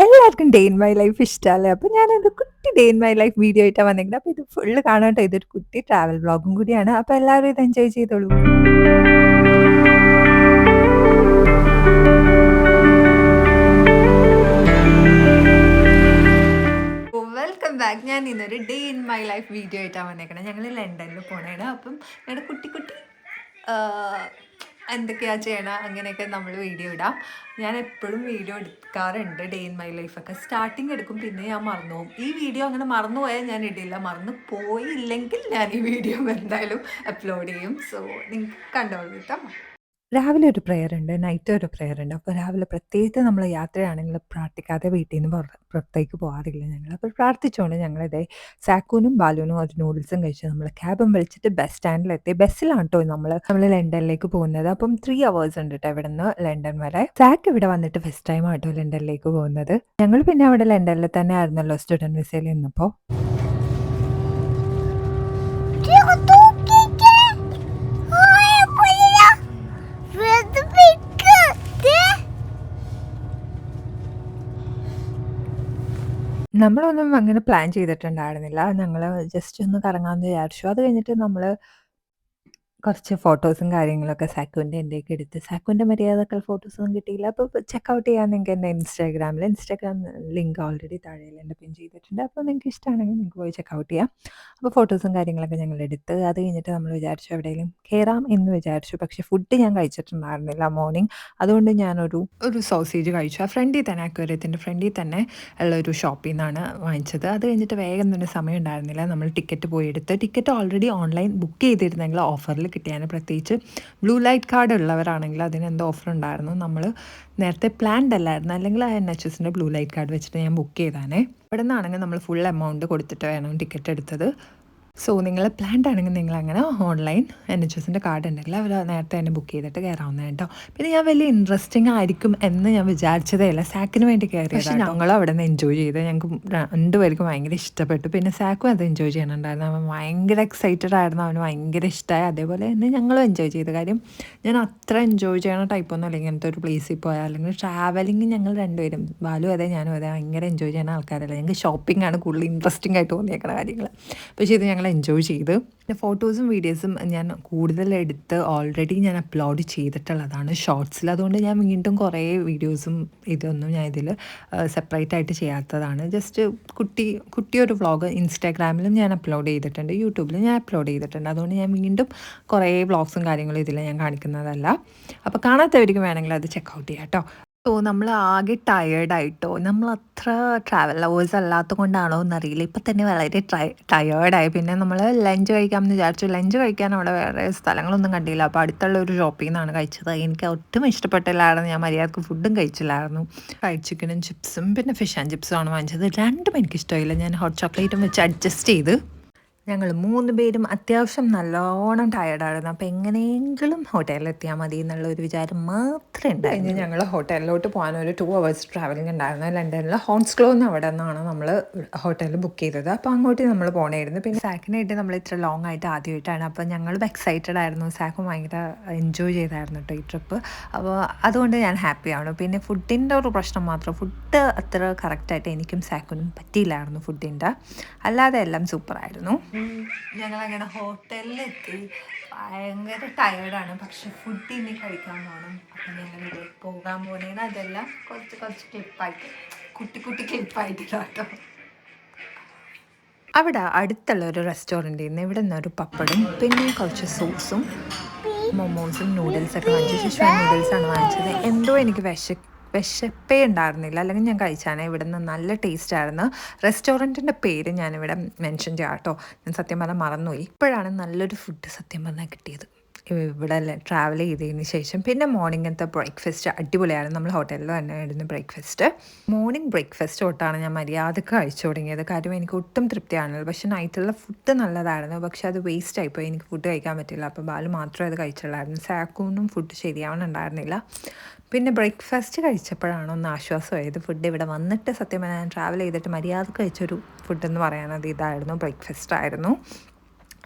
എല്ലാവർക്കും day in my life ഇഷ്ടമല്ലേ? അപ്പോൾ ഞാനൊരു കുട്ടി day in my life video ആയിട്ടാണ് വന്നിരിക്കുന്നത്. അപ്പോൾ ഇത് ഫുള്ള് കാണാട്ടോ. ഇതൊരു കുട്ടി ട്രാവൽ വ്ളോഗും കൂടിയാണ്. അപ്പോൾ എല്ലാവരും ഇത് എൻജോയ് ചെയ്തോളൂ. Welcome back. ഞാൻ ഇന്നൊരു day in my life video ആയിട്ടാണ് വന്നേക്കണത്. ഞങ്ങൾ ലണ്ടനിൽ പോണേണ്. അപ്പം ഞങ്ങളുടെ കുട്ടി കുട്ടി എന്തൊക്കെയാ ചെയ്യണം അങ്ങനെയൊക്കെ നമ്മൾ വീഡിയോ ഇടാം. ഞാൻ എപ്പോഴും വീഡിയോ എടുക്കാറുണ്ട് ഡേ ഇൻ മൈ ലൈഫൊക്കെ. സ്റ്റാർട്ടിങ് എടുക്കും, പിന്നെ ഞാൻ മറന്നു പോകും. ഈ വീഡിയോ അങ്ങനെ മറന്നു പോയാൽ ഞാൻ ഇടില്ല. മറന്നു പോയില്ലെങ്കിൽ ഞാൻ ഈ വീഡിയോ എന്തായാലും അപ്ലോഡ് ചെയ്യും. സോ നിങ്ങൾക്ക് കണ്ടോളൂ കേട്ടോ. രാവിലെ ഒരു പ്രെയർ ഉണ്ട്, നൈറ്റ് ഒരു പ്രെയർ ഉണ്ട്. അപ്പോൾ രാവിലെ പ്രത്യേകിച്ച് നമ്മൾ യാത്രയാണെങ്കിൽ പ്രാർത്ഥിക്കാതെ വീട്ടിൽ നിന്ന് പുറത്തേക്ക് പോകാറില്ല ഞങ്ങൾ. അപ്പോൾ പ്രാർത്ഥിച്ചുകൊണ്ട് ഞങ്ങളിതേ സാക്കൂനും ബാലൂനും ഒരു നൂഡിൽസും കഴിച്ച് നമ്മൾ ക്യാബും വിളിച്ചിട്ട് ബസ് സ്റ്റാൻഡിലെത്തി. ബസ്സിലാണ് കേട്ടോ നമ്മൾ ലണ്ടനിലേക്ക് പോകുന്നത്. അപ്പം 3 hours ഉണ്ട് കേട്ടോ ഇവിടെ നിന്ന് ലണ്ടൻ വരെ. സാക്ക് ഇവിടെ വന്നിട്ട് ഫസ്റ്റ് ടൈം ആട്ടോ ലണ്ടനിലേക്ക് പോകുന്നത്. ഞങ്ങൾ പിന്നെ അവിടെ ലണ്ടനിൽ തന്നെ ആയിരുന്നല്ലോ സ്റ്റുഡൻറ് വിസയിൽ നിന്നപ്പോൾ. നമ്മളൊന്നും അങ്ങനെ പ്ലാൻ ചെയ്തിട്ടുണ്ടായിരുന്നില്ല. ഞങ്ങള് ജസ്റ്റ് ഒന്ന് കറങ്ങാമെന്ന് വിചാരിച്ചു. അത് കഴിഞ്ഞിട്ട് നമ്മള് കുറച്ച് ഫോട്ടോസും കാര്യങ്ങളൊക്കെ സാക്കുവിൻ്റെ എൻ്റെയൊക്കെ എടുത്ത്, സാക്കുവിൻ്റെ മര്യാദക്കൽ ഫോട്ടോസൊന്നും കിട്ടിയില്ല. അപ്പോൾ ചെക്കൗട്ട് ചെയ്യാൻ നിങ്ങൾക്ക് എൻ്റെ ഇൻസ്റ്റാഗ്രാം ലിങ്ക് ഓൾറെഡി താഴെയിൽ എൻ്റെ പിൻ ചെയ്തിട്ടുണ്ട്. അപ്പോൾ നിങ്ങൾക്ക് ഇഷ്ടമാണെങ്കിൽ നിങ്ങൾക്ക് പോയി ചെക്കൗട്ട് ചെയ്യാം. അപ്പോൾ ഫോട്ടോസും കാര്യങ്ങളൊക്കെ ഞങ്ങളെടുത്ത് അത് കഴിഞ്ഞിട്ട് നമ്മൾ വിചാരിച്ചു എവിടെയെങ്കിലും കയറാം എന്ന് വിചാരിച്ചു. പക്ഷേ ഫുഡ് ഞാൻ കഴിച്ചിട്ടുണ്ടായിരുന്നില്ല മോർണിംഗ്. അതുകൊണ്ട് ഞാനൊരു സോസേജ് കഴിച്ചു. ആ ഫ്രണ്ടിൽ തന്നെ, അക്വേറിയത്തിൻ്റെ ഫ്രണ്ടിൽ തന്നെ ഉള്ള ഒരു ഷോപ്പിൽ നിന്നാണ് വാങ്ങിച്ചത്. അത് കഴിഞ്ഞിട്ട് വേഗം തന്നെ സമയം ഉണ്ടായിരുന്നില്ല. നമ്മൾ ടിക്കറ്റ് പോയി എടുത്ത്, ടിക്കറ്റ് ഓൾറെഡി ഓൺലൈൻ ബുക്ക് ചെയ്തിരുന്നെങ്കിൽ ഓഫറിൽ കിട്ടിയാണ്. പ്രത്യേകിച്ച് ബ്ലൂ ലൈറ്റ് കാർഡ് ഉള്ളവരാണെങ്കിൽ അതിന് എന്തോ ഓഫർ ഉണ്ടായിരുന്നു. നമ്മൾ നേരത്തെ പ്ലാൻഡ് അല്ലായിരുന്നു, അല്ലെങ്കിൽ ആ NHSൻ്റെ ബ്ലൂ ലൈറ്റ് കാർഡ് വെച്ചിട്ട് ഞാൻ ബുക്ക് ചെയ്താണേ. ഇവിടെ നിന്നാണെങ്കിൽ നമ്മൾ ഫുൾ എമൗണ്ട് കൊടുത്തിട്ട് വേണം ടിക്കറ്റ് എടുത്തത്. സോ നിങ്ങൾ പ്ലാൻഡ് ആണെങ്കിൽ നിങ്ങളങ്ങനെ ഓൺലൈൻ NHSൻ്റെ കാർഡ് ഉണ്ടെങ്കിൽ അവർ നേരത്തെ തന്നെ ബുക്ക് ചെയ്തിട്ട് കയറാവുന്നത് കേട്ടോ. പിന്നെ ഞാൻ വലിയ ഇൻട്രസ്റ്റിംഗ് ആയിരിക്കും എന്ന് ഞാൻ വിചാരിച്ചതേ അല്ല. സാക്കിന് വേണ്ടി കയറിയത്. പക്ഷേ ഞങ്ങളും അവിടെ നിന്ന് എൻജോയ് ചെയ്ത് ഞങ്ങൾക്ക് രണ്ടുപേർക്കും ഭയങ്കര ഇഷ്ടപ്പെട്ടു. പിന്നെ സാക്കും അത് എൻജോയ് ചെയ്യണുണ്ടായിരുന്നു. അവൻ ഭയങ്കര എക്സൈറ്റഡ് ആയിരുന്നു, അവന് ഭയങ്കര ഇഷ്ടമായി. അതേപോലെ തന്നെ ഞങ്ങളും എൻജോയ് ചെയ്ത കാര്യം, ഞാൻ അത്ര എൻജോയ് ചെയ്യണ ടൈപ്പൊന്നും അല്ലെങ്കിൽ ഇങ്ങനത്തെ ഒരു പ്ലേസിൽ പോയാൽ അല്ലെങ്കിൽ ട്രാവലിംഗ് ഞങ്ങൾ രണ്ടുപേരും, ബാലും അതെ ഞാനും അതെ, ഭയങ്കര എൻജോയ് ചെയ്യുന്ന ആൾക്കാരല്ല. ഞങ്ങൾക്ക് ഷോപ്പിംഗ് ആണ് കൂടുതൽ ഇൻട്രസ്റ്റിംഗ് ആയിട്ട് തോന്നിയേക്കുന്ന കാര്യങ്ങൾ. പക്ഷേ ഇത് ഞങ്ങൾ എൻജോയ് ചെയ്ത്. പിന്നെ ഫോട്ടോസും വീഡിയോസും ഞാൻ കൂടുതൽ എടുത്ത് ഓൾറെഡി ഞാൻ അപ്ലോഡ് ചെയ്തിട്ടുള്ളതാണ് ഷോർട്സിൽ. അതുകൊണ്ട് ഞാൻ വീണ്ടും കുറേ വീഡിയോസും ഇതൊന്നും ഞാൻ ഇതിൽ സെപ്പറേറ്റ് ആയിട്ട് ചെയ്യാത്തതാണ്. ജസ്റ്റ് കുട്ടിയൊരു വ്ളോഗ് ഇൻസ്റ്റാഗ്രാമിലും ഞാൻ അപ്ലോഡ് ചെയ്തിട്ടുണ്ട്, യൂട്യൂബിലും ഞാൻ അപ്ലോഡ് ചെയ്തിട്ടുണ്ട്. അതുകൊണ്ട് ഞാൻ വീണ്ടും കുറേ വ്ളോഗ്സും കാര്യങ്ങളും ഇതിൽ ഞാൻ കാണിക്കുന്നതല്ല. അപ്പോൾ കാണാത്തവർക്ക് വേണമെങ്കിൽ അത് ചെക്കൗട്ട് ചെയ്യാം കേട്ടോ. സോ നമ്മൾ ആകെ ടയേർഡായിട്ടോ, നമ്മൾ അത്ര ട്രാവൽ ലവേഴ്സ് അല്ലാത്തത് കൊണ്ടാണോ എന്നറിയില്ല, ഇപ്പം തന്നെ വളരെ ടയേർഡായി. പിന്നെ നമ്മൾ ലഞ്ച് കഴിക്കാമെന്ന് വിചാരിച്ചു. ലഞ്ച് കഴിക്കാൻ അവിടെ വേറെ സ്ഥലങ്ങളൊന്നും കണ്ടില്ല. അപ്പോൾ അടുത്തുള്ള ഒരു ഷോപ്പിൽ നിന്നാണ് കഴിച്ചത്. എനിക്ക് ഒട്ടും ഇഷ്ടപ്പെട്ടില്ലായിരുന്നു. ഞാൻ മര്യാദക്ക് ഫുഡും കഴിച്ചില്ലായിരുന്നു. ഫ്രൈഡ് ചിക്കനും ചിപ്സും പിന്നെ ഫിഷ് ആൻഡ് ചിപ്സും ആണ് വാങ്ങിച്ചത്. രണ്ടും എനിക്കിഷ്ടമായില്ല. ഞാൻ ഹോട്ട് ചോക്ലേറ്റും വെച്ച് അഡ്ജസ്റ്റ് ചെയ്ത്. ഞങ്ങൾ 3 പേരും അത്യാവശ്യം നല്ലോണം ടയേർഡായിരുന്നു. അപ്പോൾ എങ്ങനെയെങ്കിലും ഹോട്ടലിലെത്തിയാൽ മതി എന്നുള്ള ഒരു വിചാരം മാത്രമേ ഉണ്ടായിരുന്നു. ഞങ്ങൾ ഹോട്ടലിലോട്ട് പോകാൻ ഒരു 2 hours ട്രാവലിംഗ് ഉണ്ടായിരുന്നു. ലണ്ടനിൽ ഹോൺസ്ക്ലോ എന്ന് അവിടെ നിന്നാണ് നമ്മൾ ഹോട്ടലിൽ ബുക്ക് ചെയ്തത്. അപ്പോൾ അങ്ങോട്ട് നമ്മൾ പോകണമായിരുന്നു. പിന്നെ സാക്കിനായിട്ട് നമ്മൾ ഇത്ര ലോങ് ആയിട്ട് ആദ്യമായിട്ടാണ്. അപ്പോൾ ഞങ്ങളും എക്സൈറ്റഡ് ആയിരുന്നു. സാക്കും ഭയങ്കര എൻജോയ് ചെയ്തായിരുന്നു കേട്ടോ ഈ ട്രിപ്പ്. അപ്പോൾ അതുകൊണ്ട് ഞാൻ ഹാപ്പിയാണ്. പിന്നെ ഫുഡിൻ്റെ ഒരു പ്രശ്നം മാത്രം, ഫുഡ് അത്ര കറക്റ്റായിട്ട് എനിക്കും സാക്കിനും പറ്റിയില്ലായിരുന്നു ഫുഡിൻ്റെ. അല്ലാതെ എല്ലാം സൂപ്പറായിരുന്നു. ഞങ്ങളങ്ങനെ ഹോട്ടലിലെത്തി. ഭയങ്കര ടയേർഡാണ്, പക്ഷെ ഫുഡ് ഇനി കഴിക്കാൻ പോകണം. അപ്പം ഞങ്ങൾ പോകാൻ പോകുന്നതിന് അതെല്ലാം കുറച്ച് ക്ലിപ്പായിട്ട്, കുട്ടി ക്ലിപ്പായിട്ട് കേട്ടോ. അവിടെ അടുത്തുള്ള ഒരു റെസ്റ്റോറൻറ്റിൽ നിന്ന് ഇവിടെ നിന്നൊരു പപ്പടും പിന്നെ കുറച്ച് സോസും മൊമോസും നൂഡിൽസൊക്കെ വാങ്ങിച്ചു. ശിഷ്വാൻ നൂഡിൽസാണ് വാങ്ങിച്ചത്. എന്തോ എനിക്ക് വിശപ്പേ ഉണ്ടായിരുന്നില്ല, അല്ലെങ്കിൽ ഞാൻ കഴിച്ചാണ്. ഇവിടെ നിന്ന് നല്ല ടേസ്റ്റ് ആയിരുന്നു. റെസ്റ്റോറൻറ്റിൻ്റെ പേര് ഞാനിവിടെ മെൻഷൻ ചെയ്യാം കേട്ടോ, ഞാൻ സത്യം പറഞ്ഞാൽ മറന്നുപോയി. ഇപ്പോഴാണ് നല്ലൊരു ഫുഡ് സത്യം പറഞ്ഞാൽ കിട്ടിയത് ഇവിടെ ട്രാവൽ ചെയ്തതിന് ശേഷം. പിന്നെ മോർണിംഗത്തെ ബ്രേക്ക്ഫാസ്റ്റ് അടിപൊളിയായിരുന്നു. നമ്മൾ ഹോട്ടലിൽ തന്നെ ആയിരുന്നു ബ്രേക്ക്ഫാസ്റ്റ്. മോർണിംഗ് ബ്രേക്ക്ഫാസ്റ്റ് തൊട്ടാണ് ഞാൻ മര്യാദക്ക് കഴിച്ചു തുടങ്ങിയത്. കാര്യം എനിക്ക് ഒട്ടും തൃപ്തിയാണല്ലോ. പക്ഷേ നൈറ്റുള്ള ഫുഡ് നല്ലതായിരുന്നു, പക്ഷേ അത് വേസ്റ്റ് ആയിപ്പോയി. എനിക്ക് ഫുഡ് കഴിക്കാൻ പറ്റില്ല. അപ്പോൾ ബാല് മാത്രമേ അത് കഴിച്ചുള്ളായിരുന്നു. സാക്കൂനും ഫുഡ് ശരിയാവണുണ്ടായിരുന്നില്ല. പിന്നെ ബ്രേക്ക്ഫാസ്റ്റ് കഴിച്ചപ്പോഴാണ് ഒന്ന് ആശ്വാസമായത്. ഫുഡ് ഇവിടെ വന്നിട്ട് സത്യം പറഞ്ഞാൽ ഞാൻ ട്രാവൽ ചെയ്തിട്ട് മര്യാദക്ക് കഴിച്ചൊരു ഫുഡെന്ന് പറയുന്നത് ഇതായിരുന്നു, ബ്രേക്ക്ഫാസ്റ്റ് ആയിരുന്നു.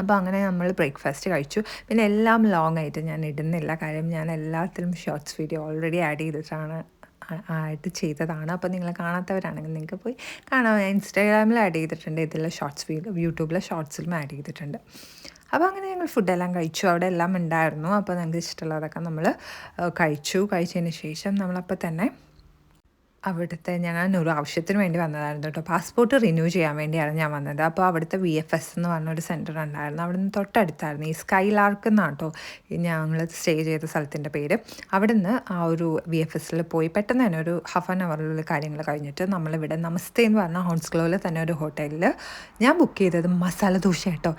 അപ്പോൾ അങ്ങനെ നമ്മൾ ബ്രേക്ക്ഫാസ്റ്റ് കഴിച്ചു. പിന്നെ എല്ലാം ലോങ് ആയിട്ട് ഞാൻ ഇടുന്നില്ല, കാര്യം ഞാൻ എല്ലാത്തിലും ഷോർട്സ് വീഡിയോ ഓൾറെഡി ആഡ് ചെയ്തിട്ടാണ് ആയിട്ട് ചെയ്തതാണ്. അപ്പോൾ നിങ്ങൾ കാണാത്തവരാണെങ്കിൽ നിങ്ങൾക്ക് പോയി കാണാം. ഇൻസ്റ്റാഗ്രാമിൽ ആഡ് ചെയ്തിട്ടുണ്ട്, ഇതിൽ യൂട്യൂബിലെ ഷോർട്സിലും ആഡ് ചെയ്തിട്ടുണ്ട്. അപ്പോൾ അങ്ങനെ ഞങ്ങൾ ഫുഡെല്ലാം കഴിച്ചു. അവിടെ എല്ലാം ഉണ്ടായിരുന്നു. അപ്പോൾ ഞങ്ങൾക്ക് ഇഷ്ടമുള്ളതൊക്കെ നമ്മൾ കഴിച്ചതിന് ശേഷം നമ്മളപ്പോൾ തന്നെ അവിടുത്തെ ഞാനൊരു ആവശ്യത്തിന് വേണ്ടി വന്നതായിരുന്നു കേട്ടോ. പാസ്പോർട്ട് റിന്യൂ ചെയ്യാൻ വേണ്ടിയാണ് ഞാൻ വന്നത്. അപ്പോൾ അവിടുത്തെ VFS എന്ന് പറഞ്ഞൊരു സെൻറ്റർ ഉണ്ടായിരുന്നു. അവിടെ നിന്ന് തൊട്ടടുത്തായിരുന്നു. ഈ സ്കൈ ലാർക്ക് എന്നാണ് കേട്ടോ ഞങ്ങൾ സ്റ്റേ ചെയ്ത സ്ഥലത്തിൻ്റെ പേര്. അവിടെ നിന്ന് ആ ഒരു VFSൽ പോയി പെട്ടെന്ന് തന്നെ ഒരു ഹാഫ് ആൻ അവറിലുള്ള കാര്യങ്ങൾ കഴിഞ്ഞിട്ട് നമ്മളിവിടെ നമസ്തേ എന്ന് പറഞ്ഞ ഹോൺസ്ക്ലോയിൽ തന്നെ ഒരു ഹോട്ടലിൽ ഞാൻ ബുക്ക് ചെയ്തത് മസാല ദോശ കേട്ടോ.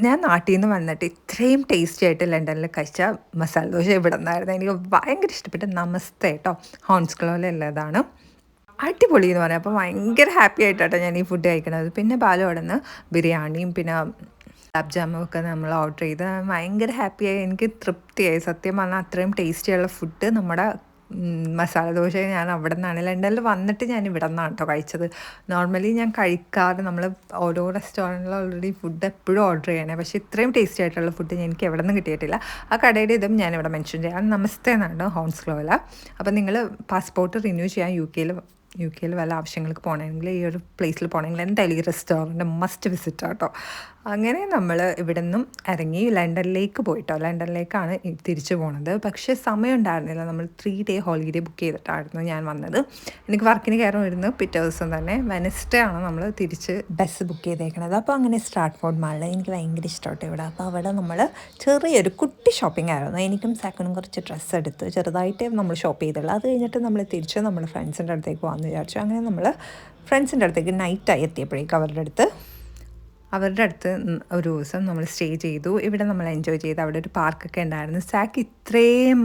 ഞാൻ നാട്ടിൽ നിന്ന് വന്നിട്ട് ഇത്രയും ടേസ്റ്റി ആയിട്ട് ലണ്ടനിൽ കഴിച്ച മസാല ദോശ ഇവിടെ നിന്നായിരുന്നു. എനിക്ക് ഭയങ്കര ഇഷ്ടപ്പെട്ടു. നമസ്തേ കേട്ടോ, ഹോൺസ്ക്ലോയിലുള്ളതാണ്. അടിപൊളി എന്ന് പറയാം. അപ്പോൾ ഭയങ്കര ഹാപ്പി ആയിട്ടാട്ടോ ഞാൻ ഈ ഫുഡ് കഴിക്കണത്. പിന്നെ ബാലു അവിടെ നിന്ന് ബിരിയാണിയും പിന്നെ ഗുലാബ് ജാമും ഒക്കെ നമ്മൾ ഓർഡർ ചെയ്ത് ഭയങ്കര ഹാപ്പിയായി. എനിക്ക് തൃപ്തിയായി. സത്യം പറഞ്ഞാൽ അത്രയും ടേസ്റ്റിയുള്ള ഫുഡ് നമ്മുടെ മസാല ദോശ ഞാൻ അവിടെ നിന്നാണ്, ലണ്ടനിൽ വന്നിട്ട് ഞാൻ ഇവിടെ നിന്നാണ് കേട്ടോ കഴിച്ചത്. നോർമലി ഞാൻ കഴിക്കാറ് നമ്മൾ ഓരോ റെസ്റ്റോറൻറ്റിൽ ഓൾറെഡി ഫുഡ് എപ്പോഴും ഓർഡർ ചെയ്യണേ, പക്ഷേ ഇത്രയും ടേസ്റ്റി ആയിട്ടുള്ള ഫുഡ് എനിക്ക് എവിടെ നിന്ന് കിട്ടിയിട്ടില്ല. ആ കടയുടെ ഇതും ഞാനിവിടെ മെൻഷൻ ചെയ്യാം. നമസ്തേ എന്നാണ് ഹോൺസ്ക്ലോയിൽ. അപ്പോൾ നിങ്ങൾ പാസ്പോർട്ട് റിന്യൂ ചെയ്യാൻ യു കെയിൽ വല്ല ആവശ്യങ്ങൾക്ക് പോകണമെങ്കിൽ ഈ ഒരു പ്ലേസിൽ പോകണമെങ്കിൽ എന്തായാലും ഈ റെസ്റ്റോറൻറ്റ് മസ്റ്റ് വിസിറ്റ് ആട്ടോ. അങ്ങനെ നമ്മൾ ഇവിടെ നിന്നും ഇറങ്ങി ലണ്ടനിലേക്ക് പോയിട്ടോ. ലണ്ടനിലേക്കാണ് തിരിച്ചു പോണത്. പക്ഷേ സമയം ഉണ്ടായിരുന്നില്ല. നമ്മൾ 3 ഡേ ഹോളിഡേ ബുക്ക് ചെയ്തിട്ടായിരുന്നു ഞാൻ വന്നത്. എനിക്ക് വർക്കിന് കയറുമായിരുന്നു. പിറ്റേ ദിവസം തന്നെ വെനസ്ഡേ ആണ് നമ്മൾ തിരിച്ച് ബസ് ബുക്ക് ചെയ്തേക്കണത്. അപ്പോൾ അങ്ങനെ സ്ട്രാറ്റ്ഫോർഡ് മാളിൽ എനിക്ക് ഭയങ്കര ഇഷ്ടമായിട്ട് ഇവിടെ. അപ്പോൾ അവിടെ നമ്മൾ ചെറിയൊരു കുട്ടി ഷോപ്പിംഗ് ആയിരുന്നു. എനിക്കും സാക്കനും കുറച്ച് ഡ്രസ്സ് എടുത്ത് ചെറുതായിട്ട് നമ്മൾ ഷോപ്പ് ചെയ്തുള്ളൂ. അത് കഴിഞ്ഞിട്ട് നമ്മൾ തിരിച്ച് നമ്മൾ ഫ്രണ്ട്സിൻ്റെ അടുത്തേക്ക് പോകാമെന്ന് വിചാരിച്ചു. അങ്ങനെ നമ്മൾ ഫ്രണ്ട്സിൻ്റെ അടുത്തേക്ക് നൈറ്റായി എത്തിയപ്പോഴേക്കും അവരുടെ അടുത്ത് ഒരു ദിവസം നമ്മൾ സ്റ്റേ ചെയ്തു. ഇവിടെ നമ്മൾ എൻജോയ് ചെയ്തു. അവിടെ ഒരു പാർക്കൊക്കെ ഉണ്ടായിരുന്നു. സാക്ക് ഇത്രയും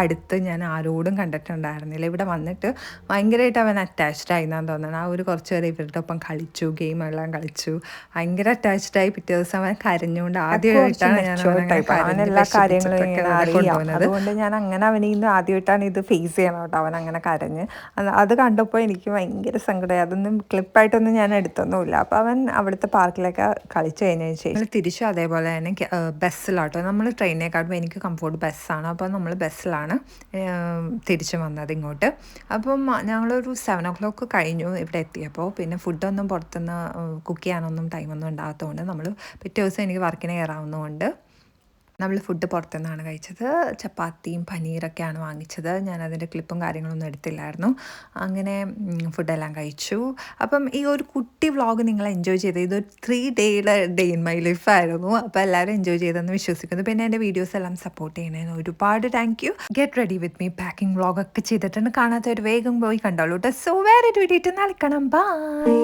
അടുത്ത് ഞാൻ ആരോടും കണ്ടിട്ടുണ്ടായിരുന്നില്ല. ഇവിടെ വന്നിട്ട് ഭയങ്കരമായിട്ട് അവൻ അറ്റാച്ച്ഡ് ആയിന്നാന്ന് തോന്നണം. ആ ഒരു കുറച്ച് നേരം ഇവരുടെ ഒപ്പം കളിച്ചു, ഗെയിമെല്ലാം കളിച്ചു, ഭയങ്കര അറ്റാച്ച്ഡായി. പിറ്റേ ദിവസം അവൻ കരഞ്ഞുകൊണ്ട് ആദ്യമായിട്ടാണ് ഞാൻ എല്ലാ കാര്യങ്ങളും അതുകൊണ്ട് ഞാൻ അങ്ങനെ അവനിൽ നിന്ന് ആദ്യമായിട്ടാണ് ഇത് ഫേസ് ചെയ്യണം കേട്ടോ. അവൻ അങ്ങനെ കരഞ്ഞ് അത് കണ്ടപ്പോൾ എനിക്ക് ഭയങ്കര സങ്കടമായി. അതൊന്നും ക്ലിപ്പായിട്ടൊന്നും ഞാൻ എടുത്തൊന്നുമില്ല. അപ്പോൾ അവൻ അവിടുത്തെ പാർക്കിലൊക്കെ കളിച്ചു കഴിഞ്ഞതിന് ശേഷം തിരിച്ചു അതേപോലെ തന്നെ ബസ്സിലാട്ടോ. നമ്മൾ ട്രെയിനേക്കാട്ടുമ്പോൾ എനിക്ക് കംഫോർട്ട് ബസ്സാണ്. അപ്പോൾ നമ്മൾ ബസ്സിലാണ് തിരിച്ചു വന്നത് ഇങ്ങോട്ട്. അപ്പം ഞങ്ങളൊരു 7 o'clock കഴിഞ്ഞു ഇവിടെ എത്തിയപ്പോൾ. പിന്നെ ഫുഡൊന്നും പുറത്തുനിന്ന് കുക്ക് ചെയ്യാനൊന്നും ടൈമൊന്നും ഉണ്ടാകാത്തതുകൊണ്ട് നമ്മൾ പിറ്റേ ദിവസം എനിക്ക് വർക്കിന് കയറാവുന്നതുകൊണ്ട് നമ്മൾ ഫുഡ് പുറത്തുനിന്നാണ് കഴിച്ചത്. ചപ്പാത്തിയും പനീറൊക്കെയാണ് വാങ്ങിച്ചത്. ഞാനതിൻ്റെ ക്ലിപ്പും കാര്യങ്ങളൊന്നും എടുത്തില്ലായിരുന്നു. അങ്ങനെ ഫുഡെല്ലാം കഴിച്ചു. അപ്പം ഈ ഒരു കുട്ടി വ്ളോഗ് നിങ്ങൾ എൻജോയ് ചെയ്ത് ഇതൊരു 3 ഡേ ഇൻ മൈ ലൈഫായിരുന്നു. അപ്പോൾ എല്ലാവരും എൻജോയ് ചെയ്തെന്ന് വിശ്വസിക്കുന്നു. പിന്നെ എൻ്റെ വീഡിയോസ് എല്ലാം സപ്പോർട്ട് ചെയ്യണേന്ന് ഒരുപാട് thank you. Get ready with me packing വ്ളോഗൊക്കെ ചെയ്തിട്ടുണ്ട്. കാണാത്തവർ വേഗം പോയി കണ്ടോളൂ കേട്ടോ. സോ വേറെ ഒരു വീഡിയോ നാളെ കാണാം. ബൈ.